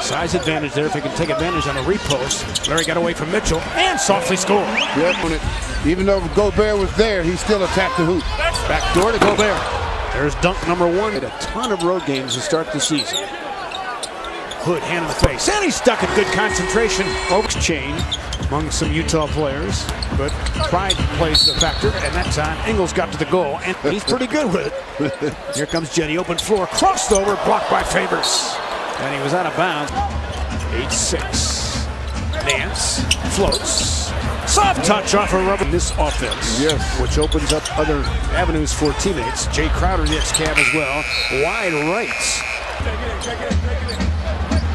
Size advantage there if he can take advantage on a repost. Larry got away from Mitchell and softly scored. Yep. Even though Gobert was there, he still attacked the hoop. Back door to Gobert. There's dunk number one. A ton of road games to start the season. Hood, hand in the face, and he's stuck in good concentration. Oaks chain among some Utah players, but pride plays the factor, and that time Ingles got to the goal, and he's pretty good with it. Here comes Jetty, open floor, crossed over, blocked by Favors, and he was out of bounds. 8-6. Nance floats. Soft touch off a rubber. This offense, yes, which opens up other avenues for teammates. Jay Crowder, the ex-Cav as well. Wide right.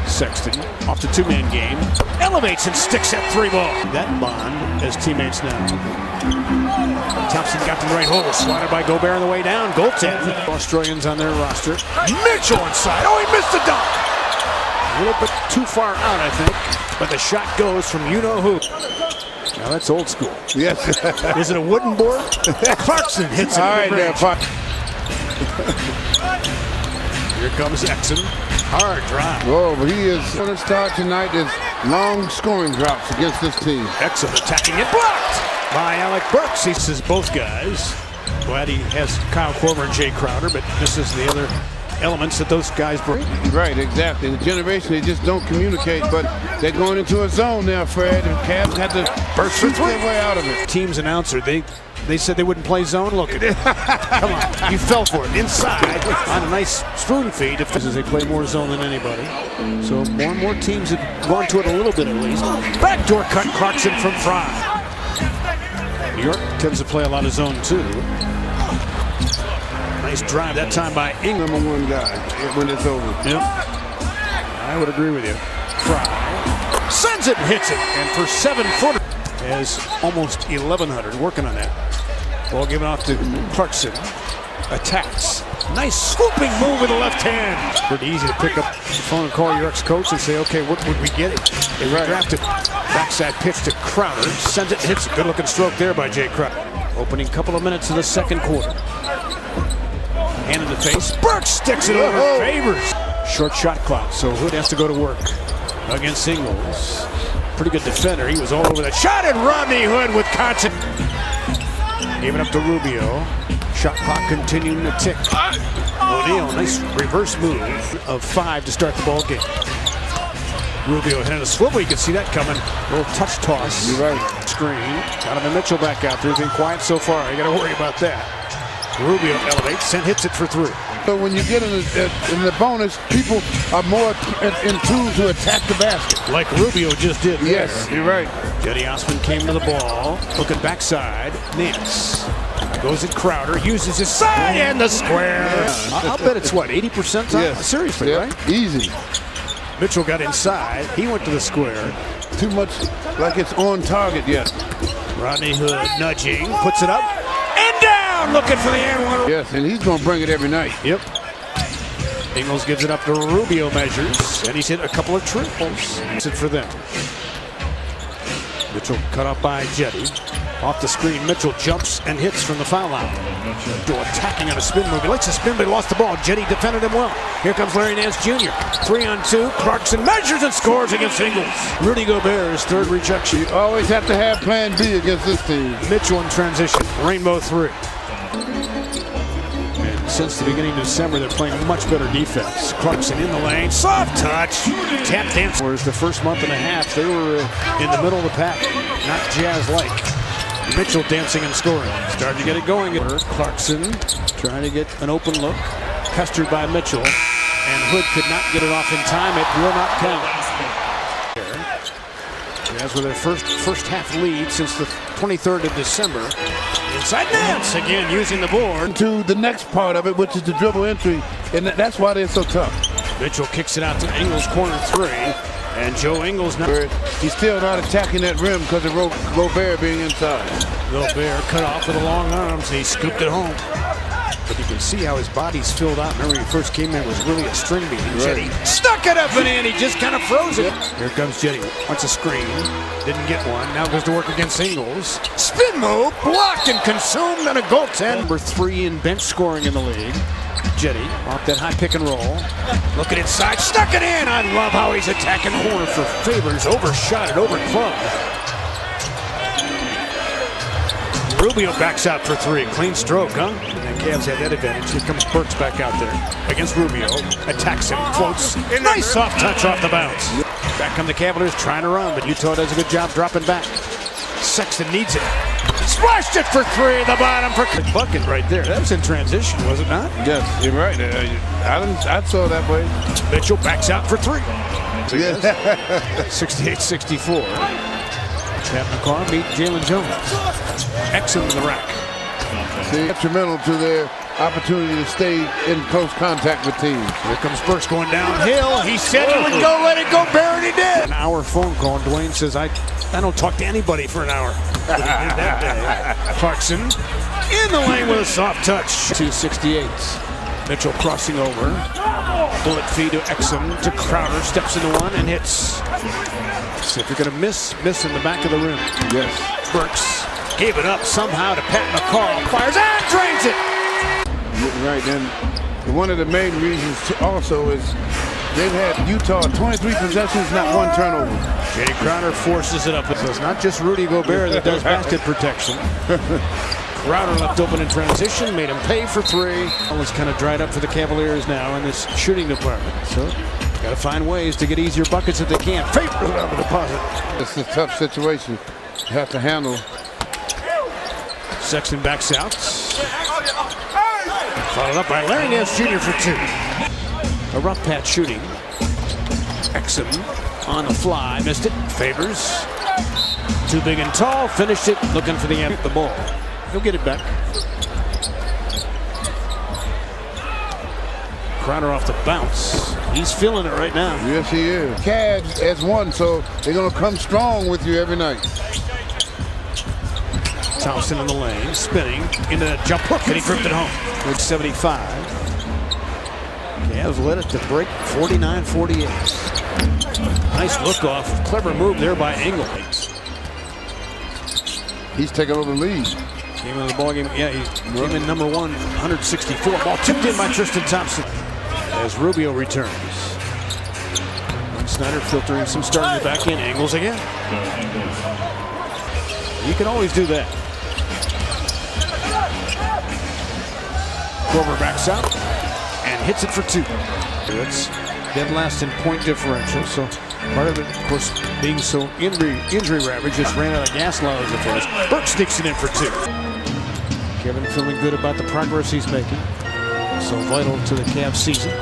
Sexton off the two-man game. Elevates and sticks that three ball. That bond as teammates now. Thompson got to the right hole. Swatted by Gobert on the way down. Goaltend. Australians on their roster. Mitchell inside. Oh, he missed the dunk. A little bit too far out, I think. But the shot goes from you-know-who. Now that's old school. Yes. Is it a wooden board? Clarkson hits it. All right, there, Here comes Exum. Hard drive. Oh, but he is going to start tonight is long scoring drops against this team. Exum attacking it. Blocked by Alec Burks. He says both guys. Glad he has Kyle Korver and Jay Crowder, but this is the other elements that those guys bring. Right, exactly. The generation, they just don't communicate, but they're going into a zone now, Fred, and Cavs had to burst their way out of it. Team's announcer, they said they wouldn't play zone. Look at it. Come on, you fell for it. Inside on a nice spoon feed. If they play more zone than anybody. So more and more teams have gone to it a little bit at least. Backdoor cut, Clarkson from Fry. New York tends to play a lot of zone too. Nice drive that time by Ingram. Number one guy when it's over. Yep. I would agree with you. Fry sends it and hits it. And for 7-footer has almost 1,100. Working on that. Ball given off to Clarkson. Attacks. Nice swooping move with the left hand. Pretty easy to pick up the phone and call your ex-coach and say, okay, what would we get it? They drafted. Backside pitch to Crowder. Sends it, hits it. Good looking stroke there by Jay Crowder. Opening couple of minutes of the second quarter. Hand in the face. Burks sticks it over. Favors. Short shot clock, so Hood has to go to work against Ingles. Pretty good defender. He was all over that shot, and Rodney Hood with constant. Gave it up to Rubio. Shot clock continuing to tick. O'Neal, nice reverse move of 5 to start the ball game. Rubio hit a swivel. You can see that coming. A little touch toss. You're right. Screen. Donovan Mitchell back out there. He's been quiet so far. You got to worry about that. Rubio elevates and hits it for 3. So when you get in the bonus, people are more in tune to attack the basket. Like Rubio just did there. Yes, you're right. Jetty Osman came to the ball. Looking backside. Nance. Goes at Crowder. Uses his side and the square. I'll bet it's what, 80%? Yes. Seriously, yep. Right? Easy. Mitchell got inside. He went to the square. Too much like it's on target yet. Rodney Hood nudging. Puts it up. And down! Looking for the and one. Yes, and he's going to bring it every night. Yep. Ingles gives it up to Rubio measures. And he's hit a couple of triples. It's it for them. Mitchell cut up by Jetty. Off the screen, Mitchell jumps and hits from the foul line. Mitchell attacking on a spin move. He likes to spin, but he lost the ball. Jetty defended him well. Here comes Larry Nance Jr. 3-on-2. Clarkson measures and scores against Ingles. Rudy Gobert's third rejection. You always have to have plan B against this team. Mitchell in transition. Rainbow 3. And since the beginning of December, they're playing much better defense. Clarkson in the lane. Soft touch. Tap dance. Whereas the first month and a half, they were in the middle of the pack. Not Jazz-like. Mitchell dancing and scoring. Starting to get it going. Clarkson trying to get an open look. Pestered by Mitchell. And Hood could not get it off in time. It will not count. Jazz with their first half lead since the 23rd of December. Inside Nance again using the board. To the next part of it, which is the dribble entry. And that's why they're so tough. Mitchell kicks it out to Ingles, corner 3. And Joe Ingles now. He's still not attacking that rim because of Gobert being inside. Gobert cut off with the long arms. He scooped it home. But you can see how his body's filled out. Remember, when he first came in, it was really a string beat. Right. Jetty stuck it up and in. He just kind of froze it. Here comes Jetty. Wants a screen. Didn't get one. Now goes to work against Ingles. Spin move. Blocked and consumed on a goaltend. Number 3 in bench scoring in the league. Jetty off that high pick and roll. Looking inside, stuck it in. I love how he's attacking the corner for Favors. Overshot it, over club. Rubio backs out for three. Clean stroke, huh? And the Cavs have that advantage. Here comes Burks back out there against Rubio. Attacks him, floats. Nice soft touch off the bounce. Back come the Cavaliers trying to run, but Utah does a good job dropping back. Sexton needs it. Splashed it for three. The bottom for bucket right there. That was in transition, was it not? Yes, you're right. I saw that way. Mitchell backs out for three. 68-64. Chad McCaw beat Jalen Jones. Excellent in the rack. See, detrimental to their opportunity to stay in close contact with teams. Here comes Burks going downhill. He said he would go, let it go, Barrett, he did. An hour phone call, and Dwayne says, I don't talk to anybody for an hour. That day. Clarkson in the lane with a soft touch. 268. Mitchell crossing over. Bullet feed to Exum to Crowder. Steps into one and hits. See if you're going to miss in the back of the rim. Yes. Burks gave it up somehow to Pat McCall. Fires and drains it. Right, and one of the main reasons also is they've had Utah 23 possessions, not one turnover. Jay Crowder forces it up. So it's not just Rudy Gobert that does basket protection. Crowder left open in transition, made him pay for three. It's kind of dried up for the Cavaliers now in this shooting department. So got to find ways to get easier buckets if they can. Favors it on the deposit. It's a tough situation you have to handle. Sexton backs out. Followed up by Larry Nance Jr. for two. A rough patch shooting. Exum on the fly, missed it. Favors. Too big and tall, finished it, looking for the end of the ball. He'll get it back. Crowder off the bounce. He's feeling it right now. Yes, he is. Cavs has won, so they're going to come strong with you every night. Thompson in the lane, spinning into that jump hook, and he dripped it home. With 75. Cavs led it to break 49-48. Nice look off. Clever move there by Engel. He's taking over the lead. Came in the ball game. Yeah, he came in number one, 164. Ball tipped in by Tristan Thompson as Rubio returns. Snyder filtering some starters back in. Angles again. You can always do that. Korver backs out and hits it for two. It's dead last in point differential. So part of it, of course, being so injury ravaged, just ran out of gas allowance for us. Burke sticks it in for two. Kevin feeling good about the progress he's making. So vital to the Cavs season.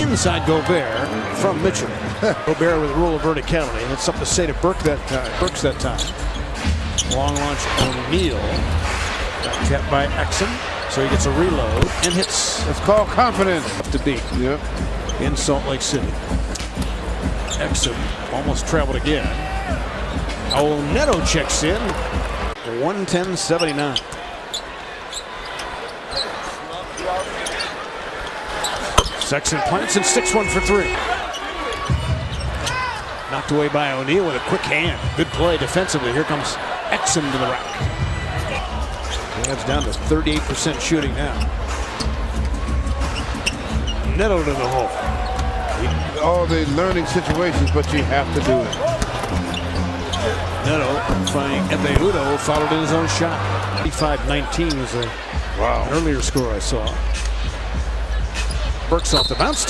Inside Gobert from Mitchell. Gobert with a rule of verticality. That's something to say to Burks that time. Long launch O'Neal. Kept by Exum. So he gets a reload and hits. It's called confidence. To beat. Yep. In Salt Lake City. Exum almost traveled again. Neto checks in. 110-79. Sexton plants and sticks one for three. Knocked away by O'Neal with a quick hand. Good play defensively. Here comes Exum to the rack. Cavs down to 38% shooting now. Neto to the hole. All the learning situations, but you have to do it. Neto finding Efe Udoh, followed in his own shot. 35-19 was an earlier score I saw. Burks off the bounce.